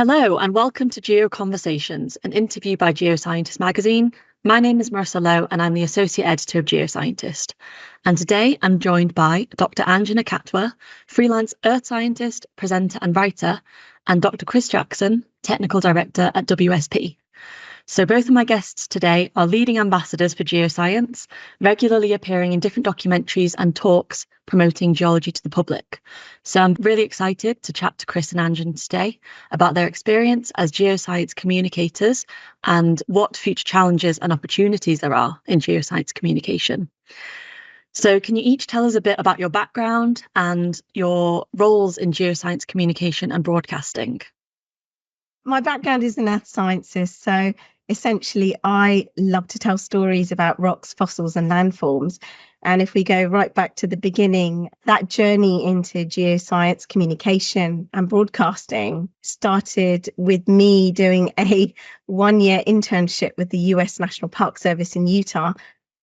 Hello and welcome to Geo Conversations, an interview by Geoscientist magazine. My name is Marissa Lowe and I'm the Associate Editor of Geoscientist. And today I'm joined by Dr. Anjana Khatwa, freelance earth scientist, presenter and writer, and Dr. Chris Jackson, Technical Director at WSP. So both of my guests today are leading ambassadors for geoscience, regularly appearing in different documentaries and talks promoting geology to the public. So I'm really excited to chat to Chris and Anjana today about their experience as geoscience communicators and what future challenges and opportunities there are in geoscience communication. So can you each tell us a bit about your background and your roles in geoscience communication and broadcasting? My background is in earth sciences, so essentially I love to tell stories about rocks, fossils and landforms. And if we go right back to the beginning, that journey into geoscience communication and broadcasting started with me doing a one-year internship with the US National Park Service in Utah.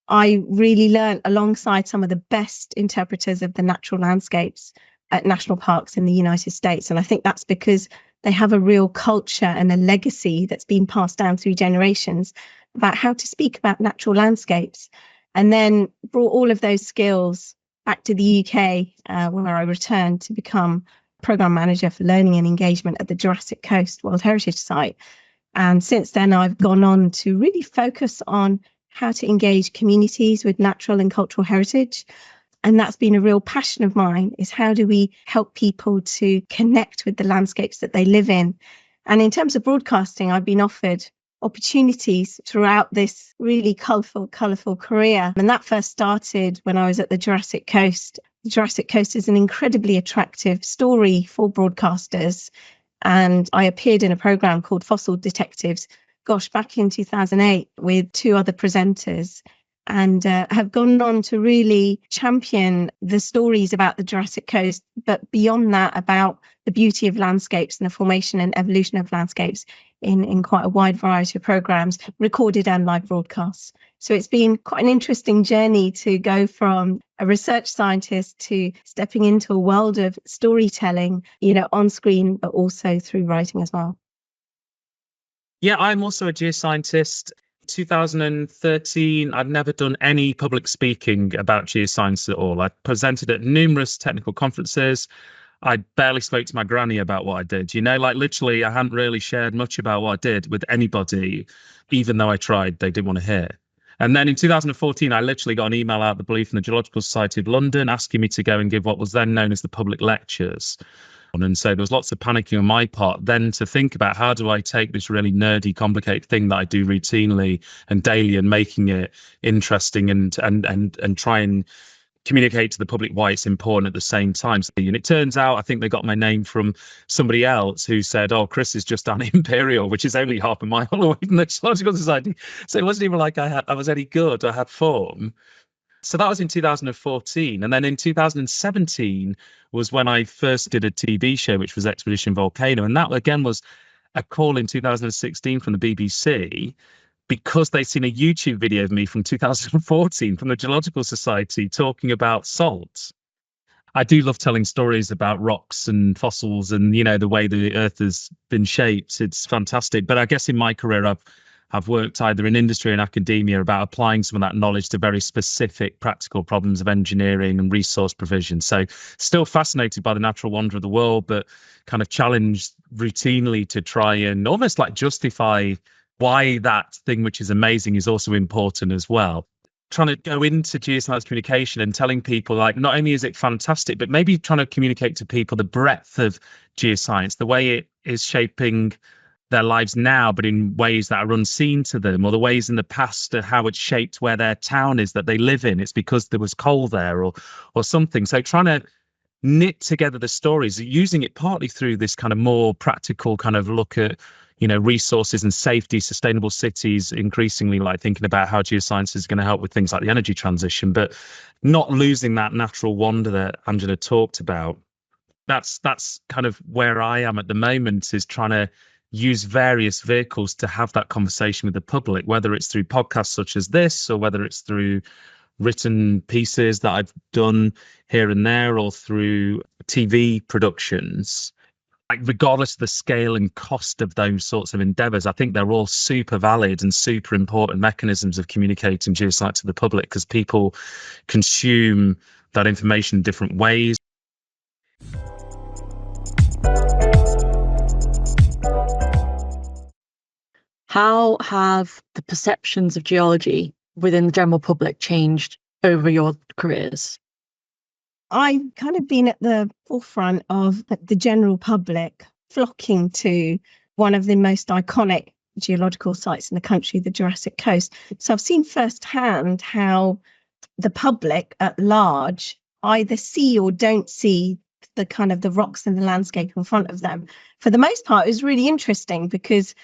I really learned alongside some of the best interpreters of the natural landscapes at national parks in the United States. And I think that's because they have a real culture and a legacy that's been passed down through generations about how to speak about natural landscapes. And then brought all of those skills back to the UK, where I returned to become program manager for learning and engagement at the Jurassic Coast World Heritage Site. And since then, I've gone on to really focus on how to engage communities with natural and cultural heritage. And that's been a real passion of mine, is how do we help people to connect with the landscapes that they live in? And in terms of broadcasting, I've been offered opportunities throughout this really colourful career. And that first started when I was at the Jurassic Coast. The Jurassic Coast is an incredibly attractive story for broadcasters. And I appeared in a programme called Fossil Detectives, back in 2008 with two other presenters. And have gone on to really champion the stories about the Jurassic Coast, but beyond that, about the beauty of landscapes and the formation and evolution of landscapes in quite a wide variety of programs, recorded and live broadcasts. So it's been quite an interesting journey to go from a research scientist to stepping into a world of storytelling, on screen, but also through writing as well. Yeah, I'm also a geoscientist. 2013, I'd never done any public speaking about geoscience at all. I presented at numerous technical conferences. I barely spoke to my granny about what I did. Literally, I hadn't really shared much about what I did with anybody, even though I tried, they didn't want to hear. And then in 2014, I literally got an email out of the blue from the Geological Society of London asking me to go and give what was then known as the public lectures. And so there was lots of panicking on my part then to think about how do I take this really nerdy, complicated thing that I do routinely and daily and making it interesting and try and communicate to the public why it's important at the same time. And it turns out, I think they got my name from somebody else who said, oh, Chris is just on Imperial, which is only half a mile away from the Geological Society. So it wasn't even like I was any good, I had form. So that was in 2014. And then in 2017 was when I first did a TV show, which was Expedition Volcano. And that, again, was a call in 2016 from the BBC because they'd seen a YouTube video of me from 2014 from the Geological Society talking about salt. I do love telling stories about rocks and fossils and, the way the Earth has been shaped. It's fantastic. But I guess in my career, I've worked either in industry and academia about applying some of that knowledge to very specific practical problems of engineering and resource provision. So still fascinated by the natural wonder of the world, but kind of challenged routinely to try and almost like justify why that thing which is amazing is also important as well. Trying to go into geoscience communication and telling people, like, not only is it fantastic, but maybe trying to communicate to people the breadth of geoscience, the way it is shaping their lives now, but in ways that are unseen to them, or the ways in the past of how it's shaped where their town is that they live in. It's because there was coal there or something. So trying to knit together the stories, using it partly through this kind of more practical kind of look at, resources and safety, sustainable cities, increasingly like thinking about how geoscience is going to help with things like the energy transition, but not losing that natural wonder that Anjana talked about. That's kind of where I am at the moment, is trying to use various vehicles to have that conversation with the public, whether it's through podcasts such as this, or whether it's through written pieces that I've done here and there, or through TV productions. like regardless of the scale and cost of those sorts of endeavours, I think they're all super valid and super important mechanisms of communicating geoscience to the public, because people consume that information in different ways. How have the perceptions of geology within the general public changed over your careers? I've kind of been at the forefront of the general public flocking to one of the most iconic geological sites in the country, the Jurassic Coast. So I've seen firsthand how the public at large either see or don't see the kind of the rocks and the landscape in front of them. For the most part, it was really interesting because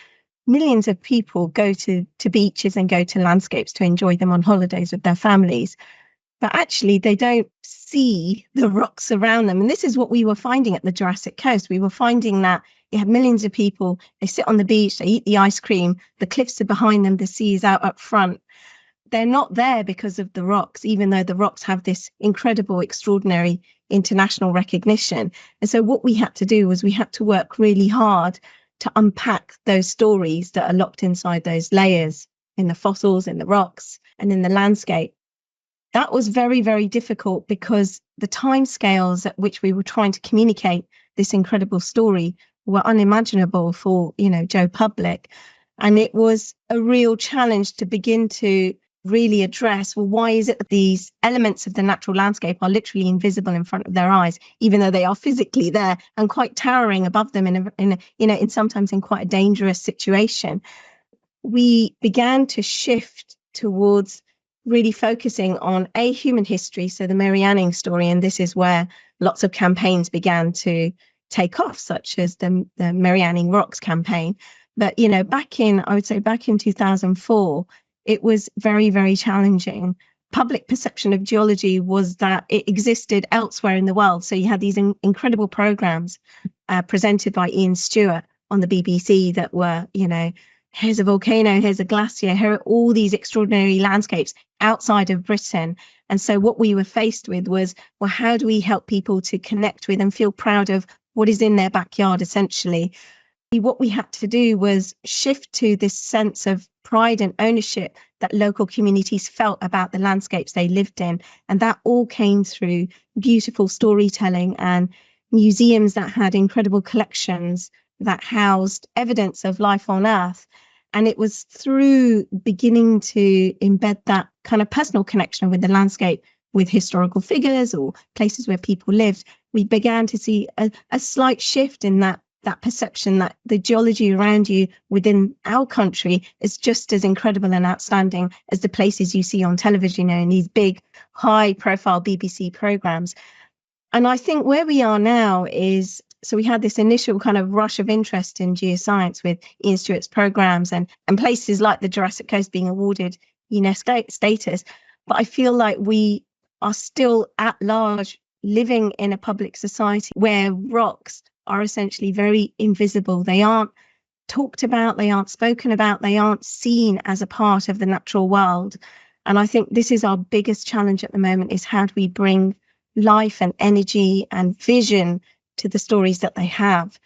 millions of people go to beaches and go to landscapes to enjoy them on holidays with their families. But actually, they don't see the rocks around them. And this is what we were finding at the Jurassic Coast. We were finding that you had millions of people, they sit on the beach, they eat the ice cream, the cliffs are behind them, the sea is out up front. They're not there because of the rocks, even though the rocks have this incredible, extraordinary international recognition. And so what we had to do was we had to work really hard to unpack those stories that are locked inside those layers in the fossils, in the rocks, and in the landscape. That was very, very difficult because the timescales at which we were trying to communicate this incredible story were unimaginable for, Joe Public. And it was a real challenge to begin to really address, well, why is it that these elements of the natural landscape are literally invisible in front of their eyes, even though they are physically there and quite towering above them in sometimes in quite a dangerous situation. We began to shift towards really focusing on human history, so the Mary Anning story, and this is where lots of campaigns began to take off, such as the Mary Anning Rocks campaign. But back in 2004, it was very, very challenging. Public perception of geology was that it existed elsewhere in the world. So you had these incredible programs presented by Ian Stewart on the BBC that were, here's a volcano, here's a glacier, here are all these extraordinary landscapes outside of Britain. And so what we were faced with was, well, how do we help people to connect with and feel proud of what is in their backyard, essentially? What we had to do was shift to this sense of pride and ownership that local communities felt about the landscapes they lived in. And that all came through beautiful storytelling and museums that had incredible collections that housed evidence of life on Earth. And it was through beginning to embed that kind of personal connection with the landscape, with historical figures or places where people lived, we began to see a slight shift in that perception that the geology around you within our country is just as incredible and outstanding as the places you see on television, in these big, high-profile BBC programs. And I think where we are now is, so we had this initial kind of rush of interest in geoscience with Ian Stewart's programs and places like the Jurassic Coast being awarded UNESCO status. But I feel like we are still at large living in a public society where rocks are essentially very invisible. They aren't talked about, they aren't spoken about, they aren't seen as a part of the natural world. And I think this is our biggest challenge at the moment, is how do we bring life and energy and vision to the stories that they have.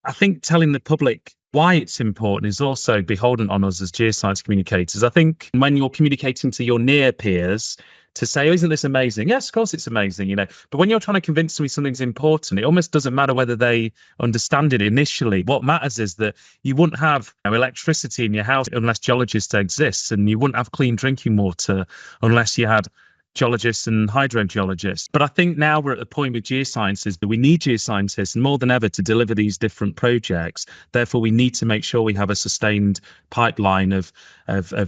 I think telling the public why it's important is also beholden on us as geoscience communicators. I think when you're communicating to your near peers to say, oh, isn't this amazing? Yes, of course it's amazing, But when you're trying to convince somebody something's important, it almost doesn't matter whether they understand it initially. What matters is that you wouldn't have electricity in your house unless geologists exist, and you wouldn't have clean drinking water unless you had geologists and hydrogeologists. But I think now we're at the point with geosciences that we need geoscientists more than ever to deliver these different projects. Therefore, we need to make sure we have a sustained pipeline of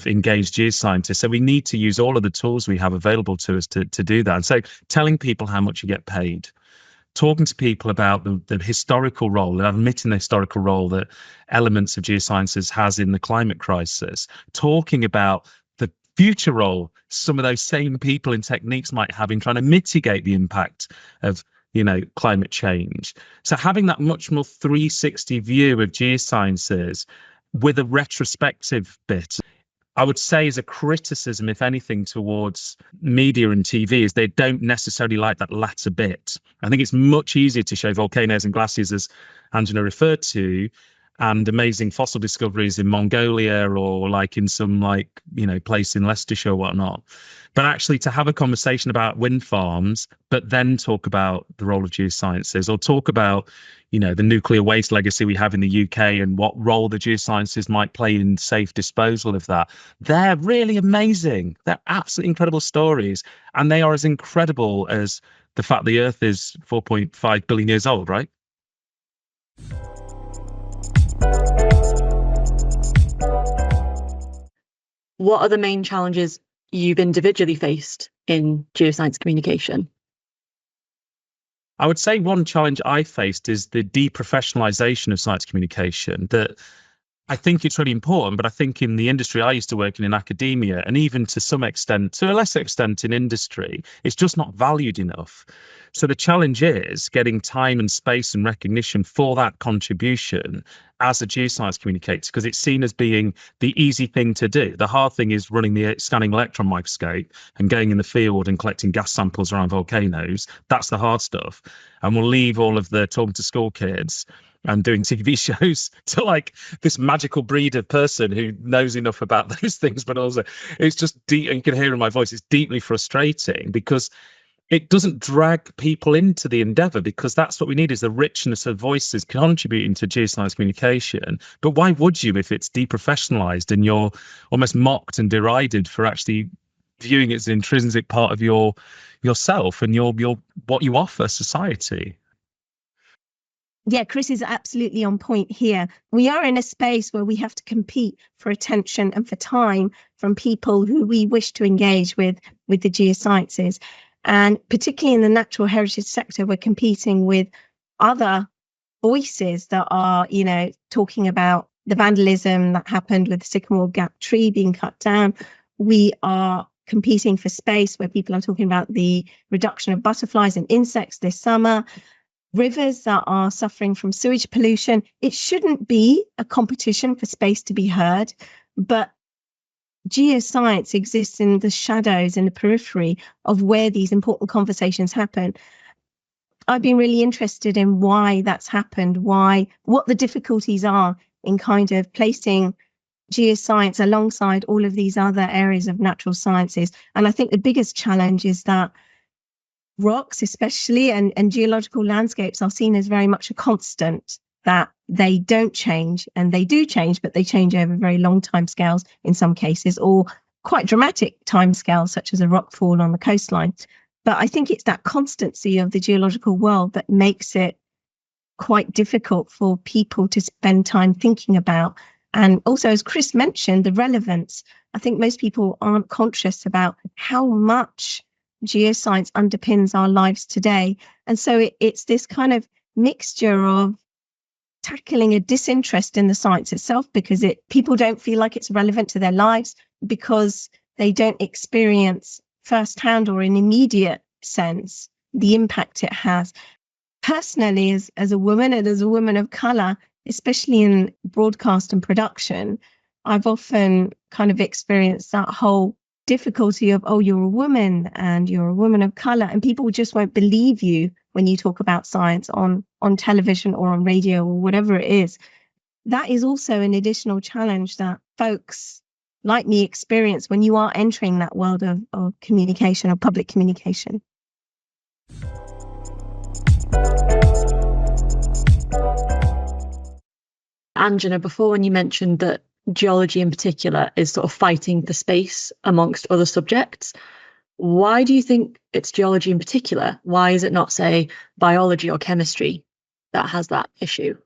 engaged geoscientists. So we need to use all of the tools we have available to us to do that. And so telling people how much you get paid, talking to people about the historical role, and admitting the historical role that elements of geosciences has in the climate crisis, talking about the future role some of those same people and techniques might have in trying to mitigate the impact of climate change. So having that much more 360 view of geosciences with a retrospective bit, I would say as a criticism, if anything, towards media and TV is they don't necessarily like that latter bit. I think it's much easier to show volcanoes and glaciers, as Anjana referred to, and amazing fossil discoveries in Mongolia or like in some place in Leicestershire or whatnot. But actually to have a conversation about wind farms, but then talk about the role of geosciences or talk about, the nuclear waste legacy we have in the UK and what role the geosciences might play in safe disposal of that. They're really amazing. They're absolutely incredible stories. And they are as incredible as the fact the Earth is 4.5 billion years old, right? What are the main challenges you've individually faced in geoscience communication? I would say one challenge I faced is the deprofessionalization of science communication. That I think it's really important, but I think in the industry I used to work in academia, and even to some extent, to a lesser extent in industry, it's just not valued enough. So the challenge is getting time and space and recognition for that contribution as a geoscience communicator, because it's seen as being the easy thing to do. The hard thing is running the scanning electron microscope and going in the field and collecting gas samples around volcanoes. That's the hard stuff. And we'll leave all of the talking to school kids and doing TV shows to like this magical breed of person who knows enough about those things. But also it's just deep, and you can hear in my voice, it's deeply frustrating because it doesn't drag people into the endeavor, because that's what we need, is the richness of voices contributing to geoscience communication. But why would you if it's deprofessionalized and you're almost mocked and derided for actually viewing it as an intrinsic part of yourself and your what you offer society? Yeah, Chris is absolutely on point here. We are in a space where we have to compete for attention and for time from people who we wish to engage with the geosciences. And particularly in the natural heritage sector, we're competing with other voices that are, talking about the vandalism that happened with the Sycamore Gap tree being cut down. We are competing for space where people are talking about the reduction of butterflies and insects this summer. Rivers that are suffering from sewage pollution. It shouldn't be a competition for space to be heard, but geoscience exists in the shadows, in the periphery of where these important conversations happen. I've been really interested in why that's happened, what the difficulties are in kind of placing geoscience alongside all of these other areas of natural sciences. And I think the biggest challenge is that rocks especially and geological landscapes are seen as very much a constant, that they don't change, and they do change, but they change over very long timescales in some cases, or quite dramatic timescales such as a rockfall on the coastline. But I think it's that constancy of the geological world that makes it quite difficult for people to spend time thinking about. And also, as Chris mentioned, the relevance. I think most people aren't conscious about how much geoscience underpins our lives today. And so it's this kind of mixture of tackling a disinterest in the science itself because people don't feel like it's relevant to their lives, because they don't experience firsthand or in immediate sense the impact it has. Personally, as a woman and as a woman of colour, especially in broadcast and production, I've often kind of experienced that whole difficulty of, oh, you're a woman and you're a woman of colour, and people just won't believe you when you talk about science on television or on radio or whatever it is. That is also an additional challenge that folks like me experience when you are entering that world of communication or public communication. Anjana, before when you mentioned that geology in particular is sort of fighting for space amongst other subjects, why do you think it's geology in particular? Why is it not, say, biology or chemistry that has that issue?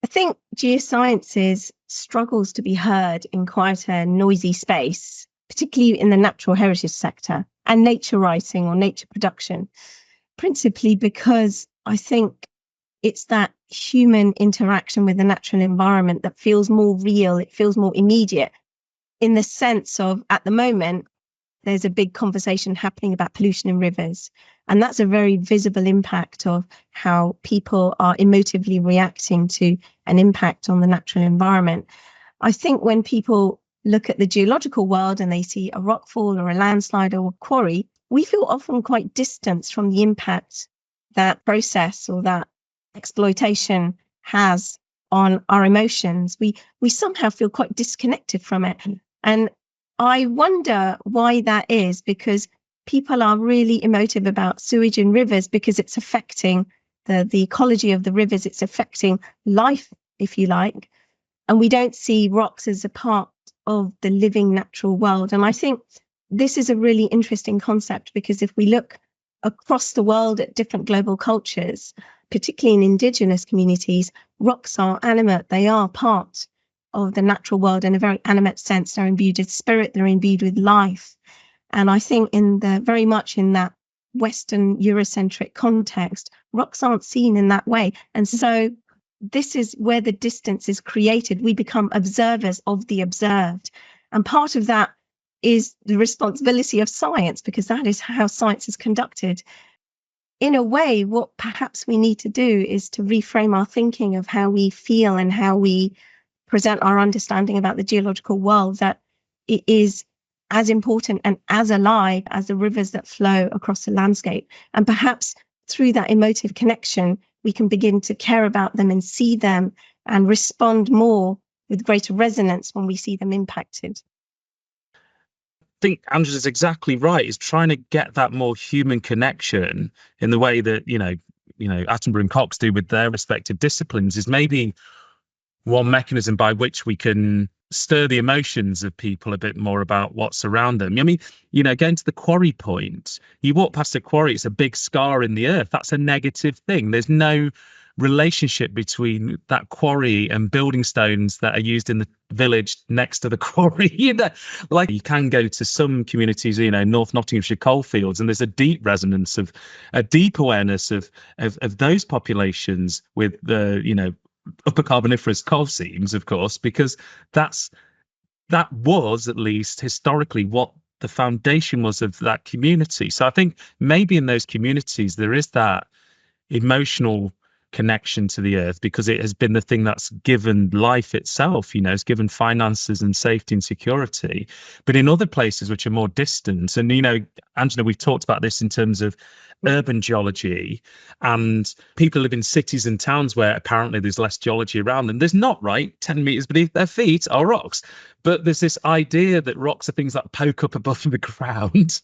I think geosciences struggles to be heard in quite a noisy space, particularly in the natural heritage sector and nature writing or nature production, principally because I think it's that human interaction with the natural environment that feels more real, it feels more immediate, in the sense of, at the moment, there's a big conversation happening about pollution in rivers. And that's a very visible impact of how people are emotively reacting to an impact on the natural environment. I think when people look at the geological world and they see a rockfall or a landslide or a quarry, we feel often quite distant from the impact that process or that exploitation has on our emotions. We somehow feel quite disconnected from it. And I wonder why that is, because people are really emotive about sewage in rivers because it's affecting the ecology of the rivers, it's affecting life, if you like. And we don't see rocks as a part of the living natural world. And I think this is a really interesting concept, because if we look across the world at different global cultures, particularly in indigenous communities, rocks are animate. They are part of the natural world in a very animate sense. They're imbued with spirit, they're imbued with life. And I think very much in that Western Eurocentric context, rocks aren't seen in that way. And so this is where the distance is created. We become observers of the observed. And part of that is the responsibility of science, because that is how science is conducted. In a way, what perhaps we need to do is to reframe our thinking of how we feel and how we present our understanding about the geological world, that it is as important and as alive as the rivers that flow across the landscape. And perhaps through that emotive connection, we can begin to care about them and see them and respond more with greater resonance when we see them impacted. I think Angela's exactly right. Is trying to get that more human connection in the way that, Attenborough and Cox do with their respective disciplines, is maybe one mechanism by which we can stir the emotions of people a bit more about what's around them. I mean, getting to the quarry point, you walk past a quarry, it's a big scar in the earth. That's a negative thing. There's no relationship between that quarry and building stones that are used in the village next to the quarry. Like you can go to some communities, North Nottinghamshire coalfields, and there's a deep resonance of a deep awareness of those populations with the upper Carboniferous coal seams, of course, because that was at least historically what the foundation was of that community. So I think maybe in those communities there is that emotional connection to the earth, because it has been the thing that's given life itself, it's given finances and safety and security. But in other places which are more distant, and Angela, we've talked about this in terms of urban geology, and people live in cities and towns where apparently there's less geology around them. There's not, right? 10 meters beneath their feet are rocks, but there's this idea that rocks are things that poke up above the ground.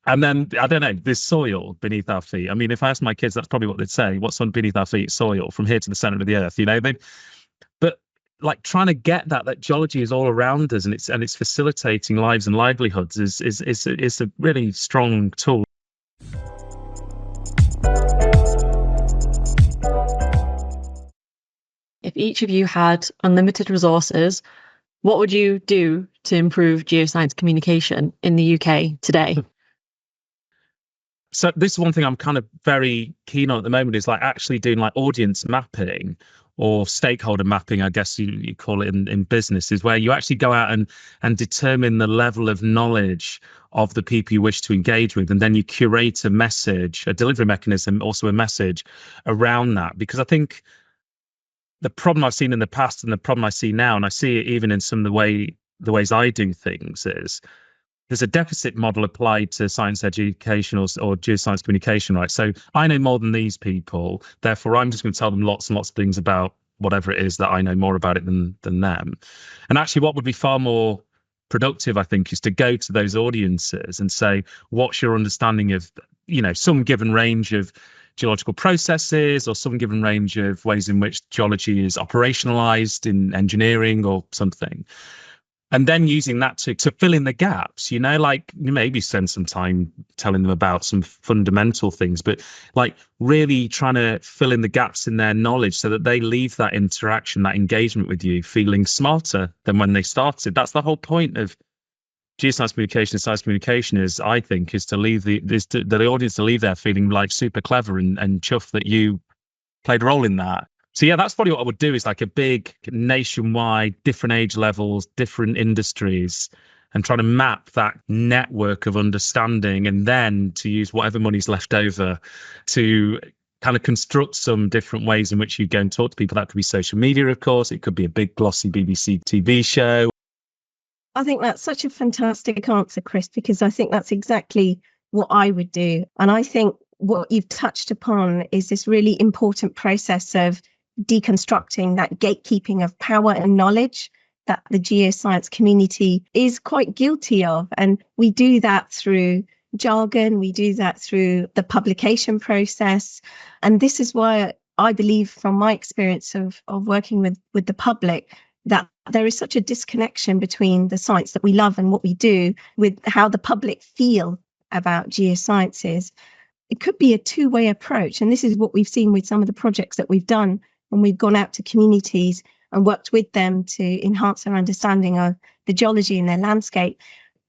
And then, I don't know, there's soil beneath our feet. I mean, if I asked my kids, that's probably what they'd say. What's on beneath our feet? Soil, from here to the center of the earth, But like trying to get that geology is all around us, and it's facilitating lives and livelihoods is a really strong tool. If each of you had unlimited resources, what would you do to improve geoscience communication in the UK today? So this is one thing I'm kind of very keen on at the moment, is like actually doing like audience mapping or stakeholder mapping, I guess you call it in business, is where you actually go out and determine the level of knowledge of the people you wish to engage with. And then you curate a message, a delivery mechanism, also a message around that. Because I think the problem I've seen in the past and the problem I see now, and I see it even in some of the ways I do things, is there's a deficit model applied to science education or geoscience communication, right? So I know more than these people, therefore I'm just going to tell them lots and lots of things about whatever it is that I know more about it than them. And actually what would be far more productive, I think, is to go to those audiences and say, what's your understanding of, some given range of geological processes or some given range of ways in which geology is operationalized in engineering or something. And then using that to fill in the gaps, like maybe spend some time telling them about some fundamental things, but like really trying to fill in the gaps in their knowledge so that they leave that interaction, that engagement with you feeling smarter than when they started. That's the whole point of geoscience communication and science communication, is to leave the audience to leave there feeling like super clever and chuffed that you played a role in that. So yeah, that's probably what I would do, is like a big nationwide, different age levels, different industries, and try to map that network of understanding, and then to use whatever money's left over to kind of construct some different ways in which you go and talk to people. That could be social media, of course. It could be a big glossy BBC TV show. I think that's such a fantastic answer, Chris, because I think that's exactly what I would do. And I think what you've touched upon is this really important process of deconstructing that gatekeeping of power and knowledge that the geoscience community is quite guilty of. And we do that through jargon, we do that through the publication process. And this is why I believe, from my experience of working with the public, that there is such a disconnection between the science that we love and what we do with how the public feel about geosciences. It could be a two-way approach. And this is what we've seen with some of the projects that we've done when we've gone out to communities and worked with them to enhance their understanding of the geology in their landscape,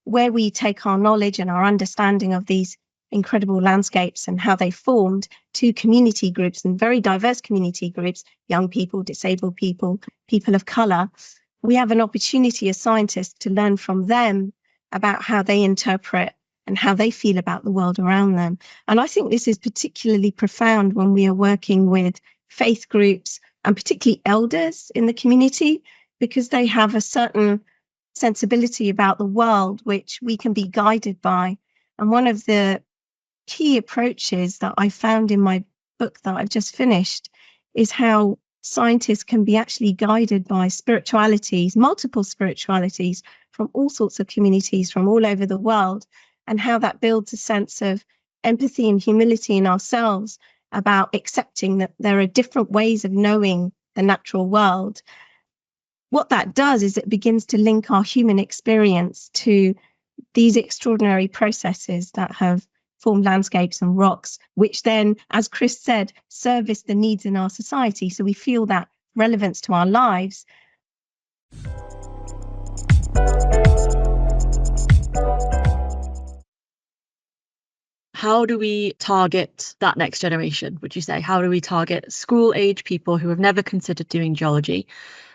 where we take our knowledge and our understanding of these incredible landscapes and how they formed to community groups, and very diverse community groups, young people, disabled people, people of colour. We have an opportunity as scientists to learn from them about how they interpret and how they feel about the world around them. And I think this is particularly profound when we are working with faith groups and particularly elders in the community, because they have a certain sensibility about the world which we can be guided by. And one of the key approaches that I found in my book that I've just finished is how scientists can be actually guided by spiritualities, multiple spiritualities from all sorts of communities from all over the world, and how that builds a sense of empathy and humility in ourselves about accepting that there are different ways of knowing the natural world. What that does is it begins to link our human experience to these extraordinary processes that have formed landscapes and rocks, which then, as Chris said, service the needs in our society. So we feel that relevance to our lives. How do we target that next generation, would you say? How do we target school-age people who have never considered doing geology?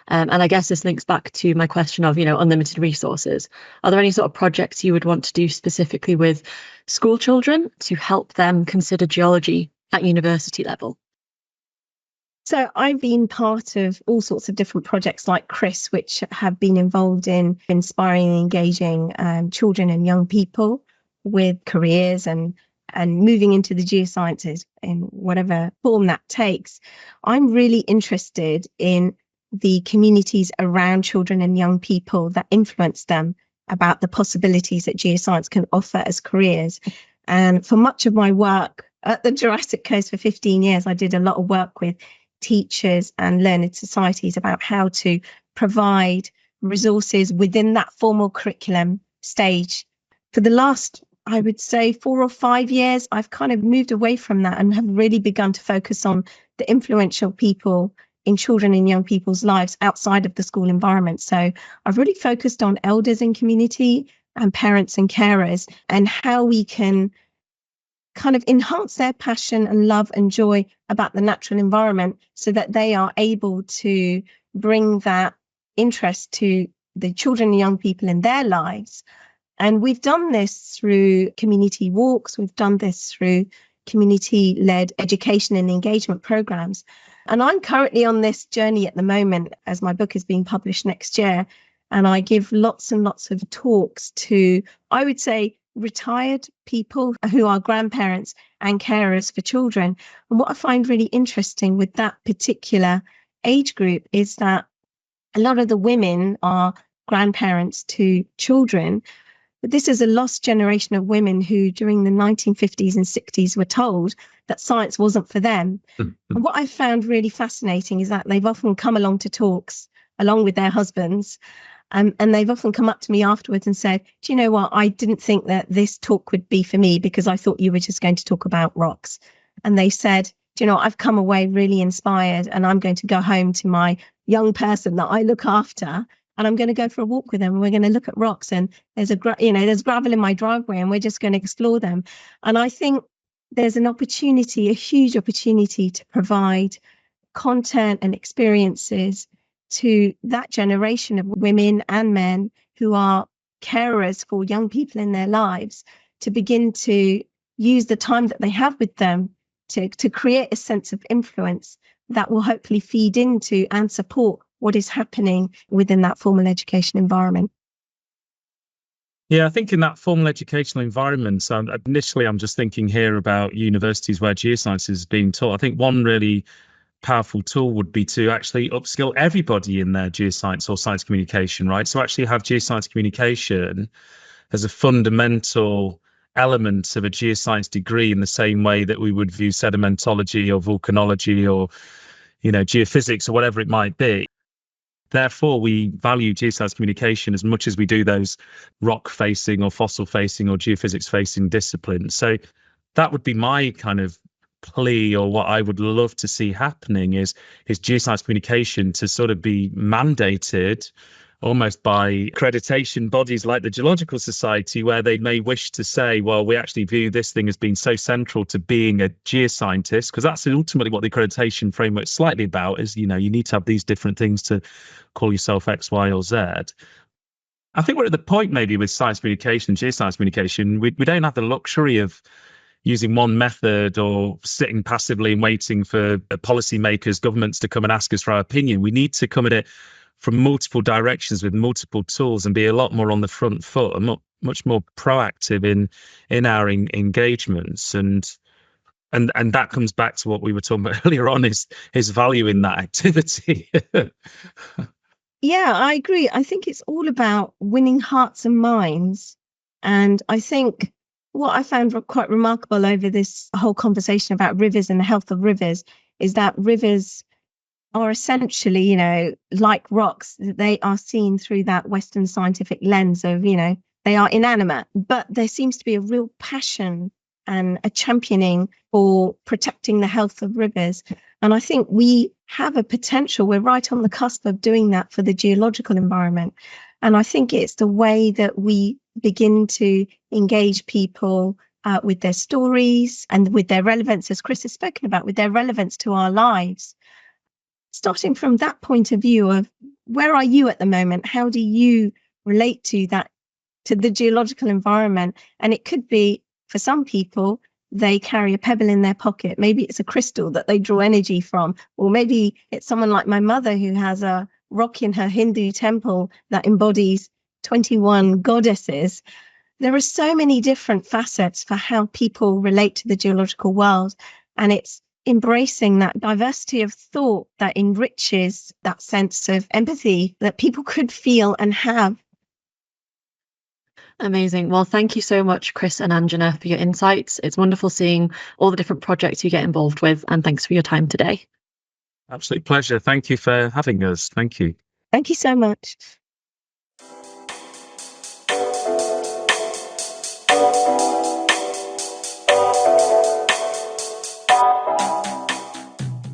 And I guess this links back to my question of, unlimited resources. Are there any sort of projects you would want to do specifically with school children to help them consider geology at university level? So I've been part of all sorts of different projects like Chris, which have been involved in inspiring and engaging children and young people with careers and moving into the geosciences in whatever form that takes. I'm really interested in the communities around children and young people that influence them about the possibilities that geoscience can offer as careers. And for much of my work at the Jurassic Coast for 15 years, I did a lot of work with teachers and learned societies about how to provide resources within that formal curriculum stage. For the last, I would say, 4 or 5 years, I've kind of moved away from that and have really begun to focus on the influential people in children and young people's lives outside of the school environment. So I've really focused on elders in community and parents and carers, and how we can kind of enhance their passion and love and joy about the natural environment so that they are able to bring that interest to the children and young people in their lives. And we've done this through community walks, we've done this through community-led education and engagement programs. And I'm currently on this journey at the moment as my book is being published next year. And I give lots and lots of talks to, I would say, retired people who are grandparents and carers for children. And what I find really interesting with that particular age group is that a lot of the women are grandparents to children. But this is a lost generation of women who during the 1950s and 60s were told that science wasn't for them. And what I found really fascinating is that they've often come along to talks along with their husbands. And they've often come up to me afterwards and said, do you know what? I didn't think that this talk would be for me because I thought you were just going to talk about rocks. And they said, do you know, I've come away really inspired and I'm going to go home to my young person that I look after. And I'm going to go for a walk with them and we're going to look at rocks, and there's there's gravel in my driveway and we're just going to explore them. And I think there's an opportunity, a huge opportunity to provide content and experiences to that generation of women and men who are carers for young people in their lives, to begin to use the time that they have with them to create a sense of influence that will hopefully feed into and support what is happening within that formal education environment. Yeah, I think in that formal educational environment, initially I'm just thinking here about universities where geoscience is being taught. I think one really powerful tool would be to actually upskill everybody in their geoscience or science communication, right? So actually have geoscience communication as a fundamental element of a geoscience degree in the same way that we would view sedimentology or volcanology or, geophysics or whatever it might be. Therefore, we value geoscience communication as much as we do those rock facing or fossil facing or geophysics facing disciplines. So that would be my kind of plea, or what I would love to see happening is geoscience communication to sort of be mandated almost by accreditation bodies like the Geological Society, where they may wish to say, well, we actually view this thing as being so central to being a geoscientist, because that's ultimately what the accreditation framework's slightly about, is, you need to have these different things to call yourself X, Y, or Z. I think we're at the point maybe with science communication, geoscience communication, we don't have the luxury of using one method or sitting passively and waiting for policymakers, governments to come and ask us for our opinion. We need to come at it from multiple directions with multiple tools and be a lot more on the front foot and much more proactive in our engagements. And that comes back to what we were talking about earlier on, is value in that activity. Yeah, I agree. I think it's all about winning hearts and minds. And I think what I found quite remarkable over this whole conversation about rivers and the health of rivers is that rivers are essentially, like rocks. They are seen through that Western scientific lens of, they are inanimate, but there seems to be a real passion and a championing for protecting the health of rivers. And I think we have a potential, we're right on the cusp of doing that for the geological environment. And I think it's the way that we begin to engage people with their stories and with their relevance, as Chris has spoken about, with their relevance to our lives. Starting from that point of view of where are you at the moment? How do you relate to that, to the geological environment? And it could be, for some people, they carry a pebble in their pocket. Maybe it's a crystal that they draw energy from, or maybe it's someone like my mother who has a rock in her Hindu temple that embodies 21 goddesses. There are so many different facets for how people relate to the geological world, and it's embracing that diversity of thought that enriches that sense of empathy that people could feel and have. Amazing. Well, thank you so much, Chris and Anjana, for your insights. It's wonderful seeing all the different projects you get involved with, and thanks for your time today. Absolute pleasure. Thank you for having us. Thank you. Thank you so much.